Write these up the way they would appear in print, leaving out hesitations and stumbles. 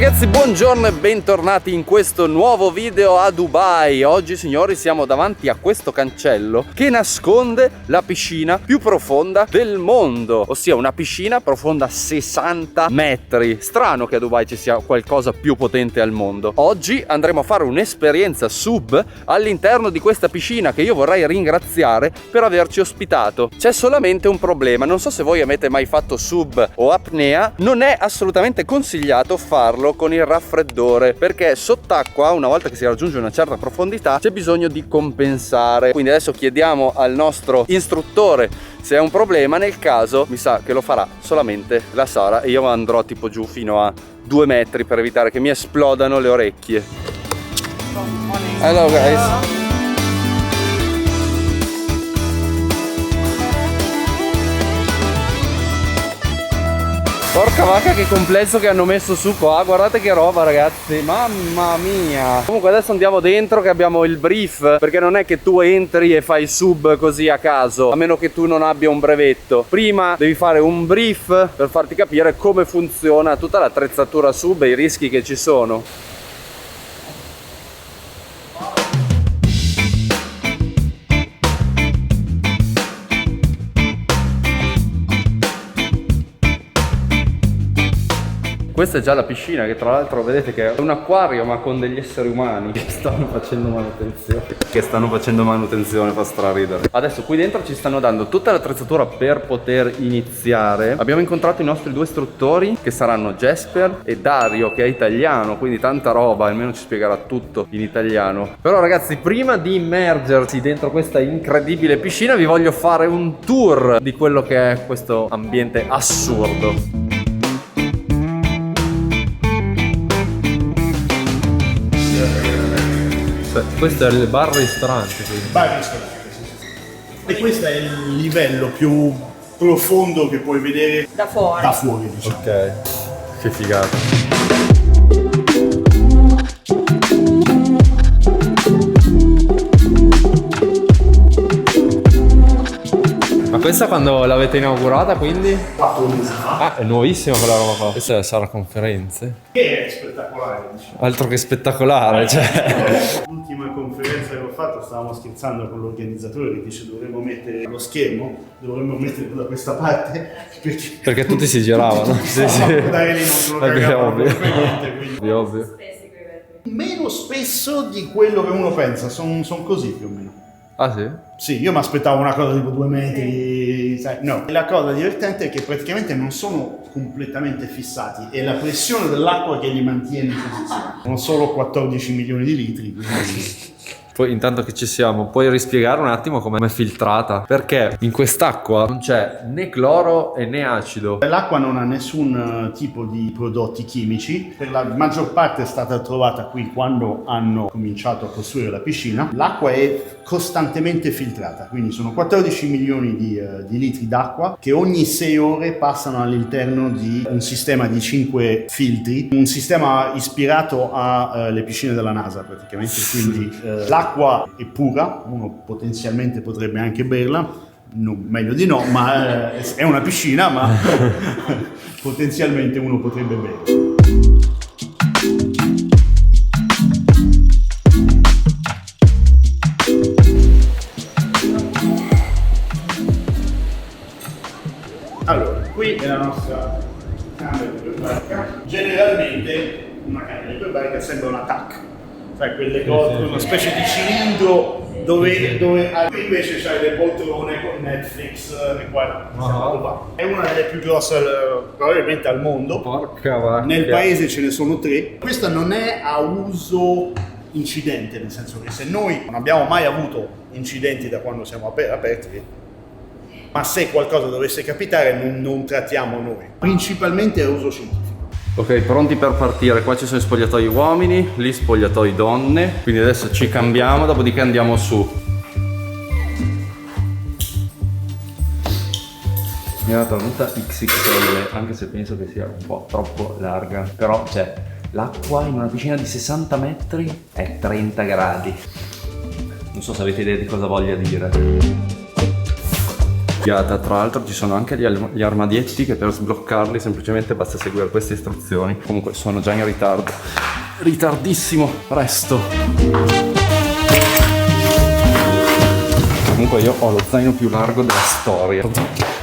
ragazzi, buongiorno e bentornati in questo nuovo video a Dubai. Oggi, signori, siamo davanti a questo cancello che nasconde la piscina più profonda del mondo, ossia una piscina profonda 60 metri. Strano che a Dubai ci sia qualcosa più potente al mondo. Oggi andremo a fare un'esperienza sub all'interno di questa piscina che io vorrei ringraziare per averci ospitato. C'è solamente un problema, non so se voi avete mai fatto sub o apnea, non è assolutamente consigliato farlo con il raffreddore, perché sott'acqua, una volta che si raggiunge una certa profondità, c'è bisogno di compensare. Quindi adesso chiediamo al nostro istruttore se è un problema. Nel caso mi sa che lo farà solamente la Sara e io andrò tipo giù fino a 2 metri per evitare che mi esplodano le orecchie. Hello guys. Porca vacca, che complesso che hanno messo su qua. Guardate che roba, ragazzi, mamma mia. Comunque adesso andiamo dentro che abbiamo il brief, perché non è che tu entri e fai sub così a caso, a meno che tu non abbia un brevetto. Prima devi fare un brief per farti capire come funziona tutta l'attrezzatura sub e i rischi che ci sono. Questa è già la piscina, che tra l'altro vedete che è un acquario ma con degli esseri umani che stanno facendo manutenzione. Fa straridere. Adesso qui dentro ci stanno dando tutta l'attrezzatura per poter iniziare. Abbiamo incontrato i nostri 2 istruttori che saranno Jesper e Dario, che è italiano, quindi tanta roba, almeno ci spiegherà tutto in italiano. Però ragazzi, prima di immergersi dentro questa incredibile piscina vi voglio fare un tour di quello che è questo ambiente assurdo. Questo è il bar ristorante, quindi. Bar ristorante, sì. E questo è il livello più profondo che puoi vedere da fuori, diciamo. Ok, che figata. Ma questa quando l'avete inaugurata, quindi? 4 mesi fa. Ah, è nuovissima quella roba qua. Questa è la sala conferenze. Che è spettacolare, diciamo. Altro che spettacolare, cioè. L'ultima conferenza che ho fatto stavamo scherzando con l'organizzatore che dice dovremmo mettere lo schermo, dovremmo metterlo da questa parte Perché tutti si giravano. Sì, sì. Dai, lì non se lo cagavano Ovvio. per niente, quindi. Ovvio. Meno spesso di quello che uno pensa, sono così più o meno. Ah sì? Sì, io mi aspettavo una cosa tipo 2 metri, sai, no. La cosa divertente è che praticamente non sono completamente fissati, è la pressione dell'acqua che li mantiene in posizione. Sono solo 14 milioni di litri, quindi. Poi intanto che ci siamo, puoi rispiegare un attimo come è filtrata? Perché in quest'acqua non c'è né cloro e né acido. L'acqua non ha nessun tipo di prodotti chimici, per la maggior parte è stata trovata qui quando hanno cominciato a costruire la piscina. L'acqua è costantemente filtrata, quindi sono 14 milioni di litri d'acqua che ogni 6 ore passano all'interno di un sistema di 5 filtri, un sistema ispirato alle piscine della NASA praticamente, quindi l'acqua è pura, uno potenzialmente potrebbe anche berla, meglio di no, ma è una piscina, ma potenzialmente uno potrebbe berla. Allora, qui è la nostra camera di barca. Generalmente una camera di barca sembra una TAC, sai, quelle cose, una specie di cilindro dove qui invece c'hai le poltrone con Netflix e qua. È una delle più grosse probabilmente al mondo. Porca vacca. Nel paese ce ne sono 3. Questa non è a uso incidente, nel senso che se noi non abbiamo mai avuto incidenti da quando siamo aperti, ma se qualcosa dovesse capitare non trattiamo noi. Principalmente a uso scientifico. Ok, pronti per partire. Qua ci sono gli spogliatoi uomini, lì spogliatoi donne. Quindi adesso ci cambiamo, dopodiché andiamo su. Mi è data venuta XXL, anche se penso che sia un po' troppo larga. Però c'è l'acqua in una piscina di 60 metri è 30 gradi. Non so se avete idea di cosa voglia dire. Figata, tra l'altro ci sono anche gli armadietti che per sbloccarli semplicemente basta seguire queste istruzioni. Comunque sono già in ritardo, ritardissimo, presto. Comunque io ho lo zaino più largo della storia.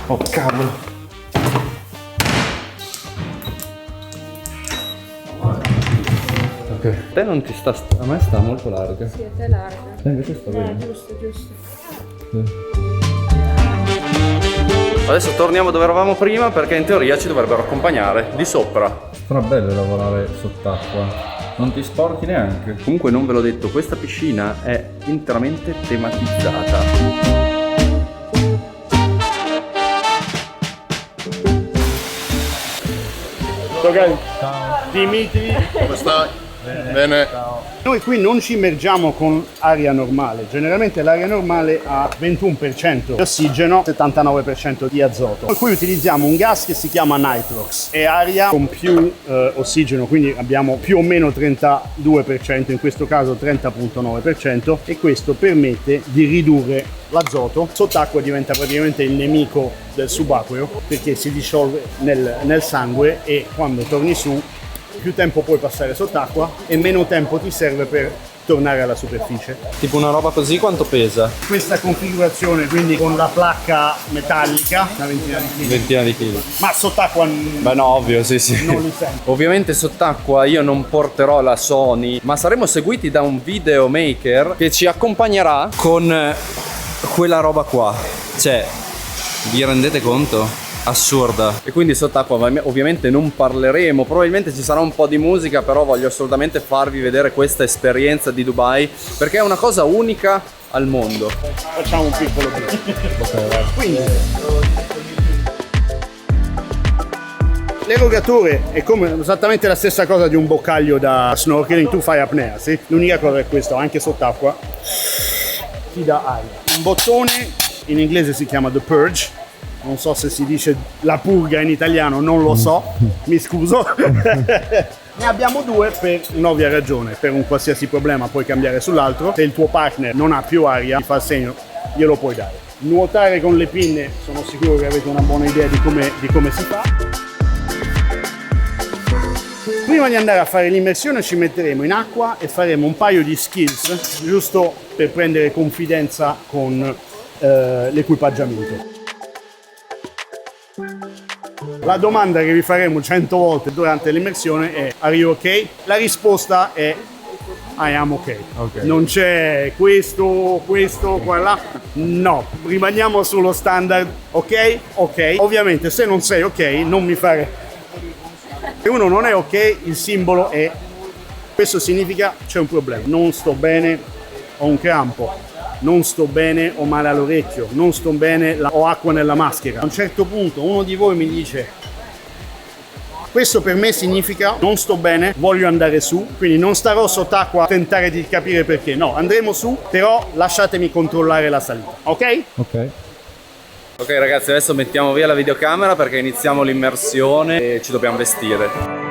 Oh cavolo. Ok. Te non ti sta, a me sta molto larga. Sì, a te larga. Invece sta bene. Giusto, giusto. Adesso torniamo dove eravamo prima perché in teoria ci dovrebbero accompagnare di sopra. Però bello lavorare sott'acqua, non ti sporchi neanche. Comunque non ve l'ho detto, questa piscina è interamente tematizzata. Ciao. Dimitri. Come stai? Bene. Noi qui non ci immergiamo con aria normale, generalmente l'aria normale ha 21% di ossigeno, 79% di azoto. Noi qui utilizziamo un gas che si chiama nitrox, è aria con più ossigeno, quindi abbiamo più o meno 32%, in questo caso 30,9%, e questo permette di ridurre l'azoto. Sott'acqua diventa praticamente il nemico del subacqueo perché si disciolve nel sangue e quando torni su più tempo puoi passare sott'acqua e meno tempo ti serve per tornare alla superficie. Tipo una roba così quanto pesa? Questa configurazione, quindi con la placca metallica, una ventina di chili, Ventina di chili. ma sott'acqua Beh no, ovvio, sì sì. non li sento. Ovviamente sott'acqua io non porterò la Sony, ma saremo seguiti da un videomaker che ci accompagnerà Con quella roba qua. Cioè, vi rendete conto? Assurda. e quindi sott'acqua ovviamente non parleremo, probabilmente ci sarà un po' di musica, però voglio assolutamente farvi vedere questa esperienza di Dubai perché è una cosa unica al mondo. Facciamo un piccolo break. Quindi l'erogatore è come esattamente la stessa cosa di un boccaglio da snorkeling, tu fai apnea, sì? L'unica cosa è questo, anche sott'acqua ti dà aria. Un bottone in inglese si chiama The Purge, non so se si dice la purga in italiano, non lo so, mi scuso. Ne abbiamo due per un'ovvia ragione, per un qualsiasi problema puoi cambiare sull'altro. Se il tuo partner non ha più aria, ti fa il segno, glielo puoi dare. Nuotare con le pinne, sono sicuro che avete una buona idea di come si fa. Prima di andare a fare l'immersione ci metteremo in acqua e faremo un paio di skills, giusto per prendere confidenza con l'equipaggiamento. La domanda che vi faremo 100 volte durante l'immersione è "Are you ok?" La risposta è "I am ok". Non c'è questo, qua là. No, rimaniamo sullo standard ok, ok. Ovviamente se non sei ok non mi fare. Se uno non è ok, il simbolo è questo, significa c'è un problema. Non sto bene, ho un crampo. Non sto bene, ho male all'orecchio. Non sto bene, ho acqua nella maschera. A un certo punto uno di voi mi dice questo per me significa non sto bene, voglio andare su, quindi non starò sott'acqua a tentare di capire perché. No, andremo su, però lasciatemi controllare la salita, ok? Ok. Ok ragazzi, adesso mettiamo via la videocamera perché iniziamo l'immersione e ci dobbiamo vestire.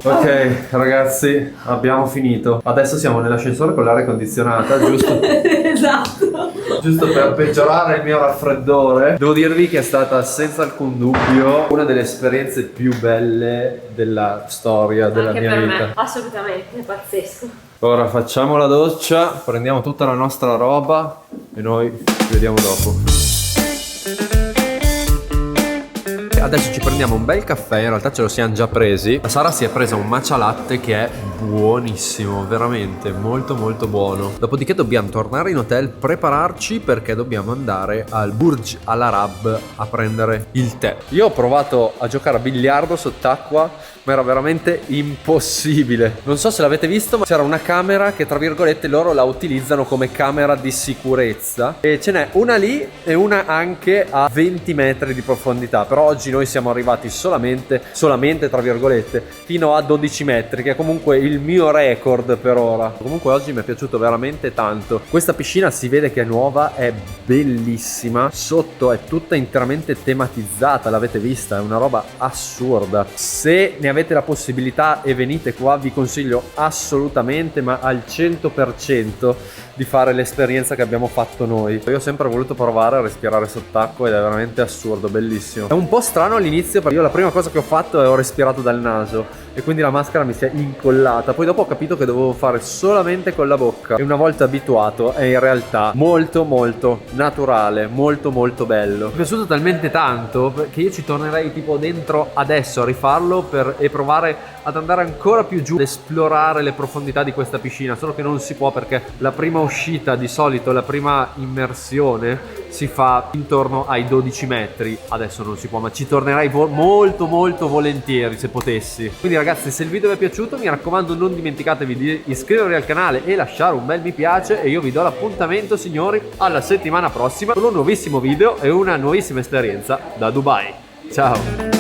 Ok ragazzi, abbiamo finito. Adesso siamo nell'ascensore con l'aria condizionata, giusto? Esatto. Giusto per peggiorare il mio raffreddore. Devo dirvi che è stata senza alcun dubbio una delle esperienze più belle della storia della Anche mia per vita. me, assolutamente, è pazzesco. Ora facciamo la doccia, prendiamo tutta la nostra roba e noi ci vediamo dopo. Adesso ci prendiamo un bel caffè, in realtà ce lo siamo già presi. La Sara si è presa un matcha latte che è buonissimo, veramente molto molto buono. Dopodiché dobbiamo tornare in hotel, prepararci perché dobbiamo andare al Burj Al Arab a prendere il tè. Io ho provato a giocare a biliardo sott'acqua, ma era veramente impossibile. Non so se l'avete visto, ma c'era una camera che tra virgolette loro la utilizzano come camera di sicurezza, e ce n'è una lì e una anche a 20 metri di profondità. Però oggi noi siamo arrivati solamente tra virgolette fino a 12 metri, che è comunque il mio record per ora. Comunque oggi mi è piaciuto veramente tanto. Questa piscina si vede che è nuova, è bellissima, sotto è tutta interamente tematizzata, l'avete vista, è una roba assurda. Se ne avete la possibilità e venite qua, vi consiglio assolutamente, ma al 100%, di fare l'esperienza che abbiamo fatto noi. Io ho sempre voluto provare a respirare sott'acqua ed è veramente assurdo, bellissimo. È un po' strano all'inizio perché io la prima cosa che ho fatto è ho respirato dal naso e quindi la maschera mi si è incollata. Poi dopo ho capito che dovevo fare solamente con la bocca, e una volta abituato è in realtà molto molto naturale, molto molto bello. Mi è piaciuto talmente tanto che io ci tornerei tipo dentro adesso a rifarlo e provare ad andare ancora più giù, ad esplorare le profondità di questa piscina. Solo che non si può perché la prima uscita, di solito la prima immersione, si fa intorno ai 12 metri. Adesso non si può, ma ci tornerei molto molto volentieri se potessi. Quindi ragazzi, se il video vi è piaciuto, mi raccomando, non dimenticatevi di iscrivervi al canale e lasciare un bel mi piace, e io vi do l'appuntamento, signori, alla settimana prossima con un nuovissimo video e una nuovissima esperienza da Dubai. Ciao!